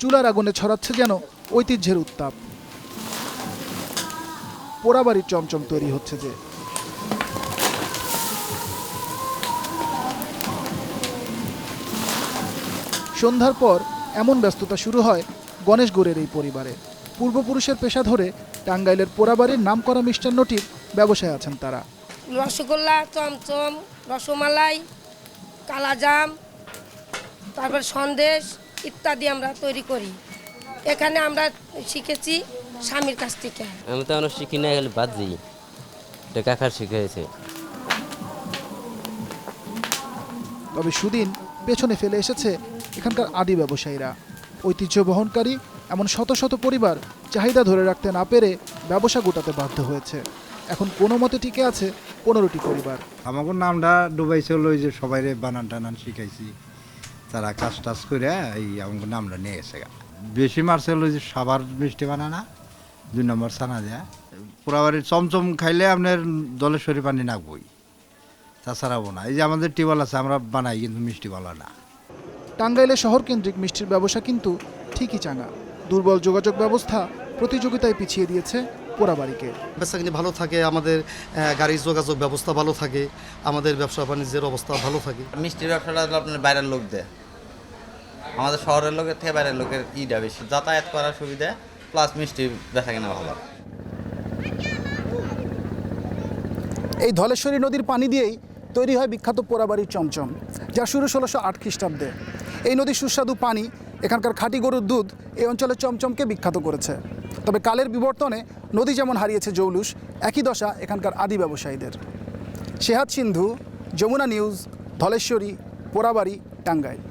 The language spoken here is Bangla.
চুলার আগুনে ছড়াচ্ছে যেন ঐতিহ্যের উত্তাপ। পোড়াবাড়ির চমচম তৈরি হচ্ছে যে। সন্ধ্যার পর এমন ব্যস্ততা শুরু হয় গণেশগড়ের এই পরিবারে। পূর্বপুরুষের পেশা ধরে টাঙ্গাইলের পোড়াবাড়ির নামকরা মিষ্টান্নটির ব্যবসায় আছেন তারা। রসগোল্লা, চমচম, রসমালাই, কালাজাম, তারপর সন্দেশ ইত্যাদি আমরা তৈরি করি। এখানে আমরা শিখেছি স্বামীর কাছ থেকে। আমি তো অনেক শিখি না, গেলে বাদ দিই, এটা কাকার শিখেছে। তবে সুদিন পেছনে ফেলে এসেছে এখানকার আদি ব্যবসায়ীরা। ঐতিহ্য বহনকারী এমন শত শত পরিবার চাহিদা ধরে রাখতে না পেরে ব্যবসা গোটাতে বাধ্য হয়েছে। এখন কোনো মতে টিকে আছে 15টি পরিবার। আমাকে নামটা ডুবাইছে হলো যে সবাই বানান টানান শিখাইছি, তারা কাজ টাজ করে এই আমাকে নামটা নিয়ে গেছে। বেশি মারছে হলো যে সাবার মিষ্টি বানানা, 2 নম্বর ছানা দেয়া। পোড়াবাড়ির চমচম খাইলে আপনার দলেশ্বরী পানি নাকবই, তাছাড়াও না। এই যে আমাদের টিউবওয়েল আছে, আমরা বানাই কিন্তু মিষ্টি ভালো না। টাঙ্গাইলে শহরকেন্দ্রিক মিষ্টির ব্যবসা কিন্তু ঠিকই চাঙা। দুর্বল যোগাযোগ ব্যবস্থা প্রতিযোগিতায় পিছিয়ে দিয়েছে পোড়াবাড়িকে। বেচাকিনি ভালো থাকে, আমাদের গাড়ির যোগাযোগ ব্যবস্থা ভালো থাকে, আমাদের ব্যবসা বাণিজ্যের অবস্থা ভালো থাকে। মিষ্টির ব্যবসাটা আপনার বাইরের লোক দেয়, আমাদের শহরের লোকের থেকে বাইরের লোকের ইটা বেশি, যাতায়াত করার সুবিধা প্লাস মিষ্টি বেচাকিনা ভালো। এই ধলেশ্বরী নদীর পানি দিয়েই তৈরি হয় বিখ্যাত পোড়াবাড়ির চমচম, যা শুরু 1608 খ্রিস্টাব্দে। এই নদীর সুস্বাদু পানি, এখানকার খাঁটি গরুর দুধ এই অঞ্চলের চমচমকে বিখ্যাত করেছে। তবে কালের বিবর্তনে নদী যেমন হারিয়েছে জৌলুস, একই দশা এখানকার আদি ব্যবসায়ীদের। শেহাদ সিন্ধু, যমুনা নিউজ, ধলেশ্বরী, পোড়াবাড়ি, টাঙ্গাইল।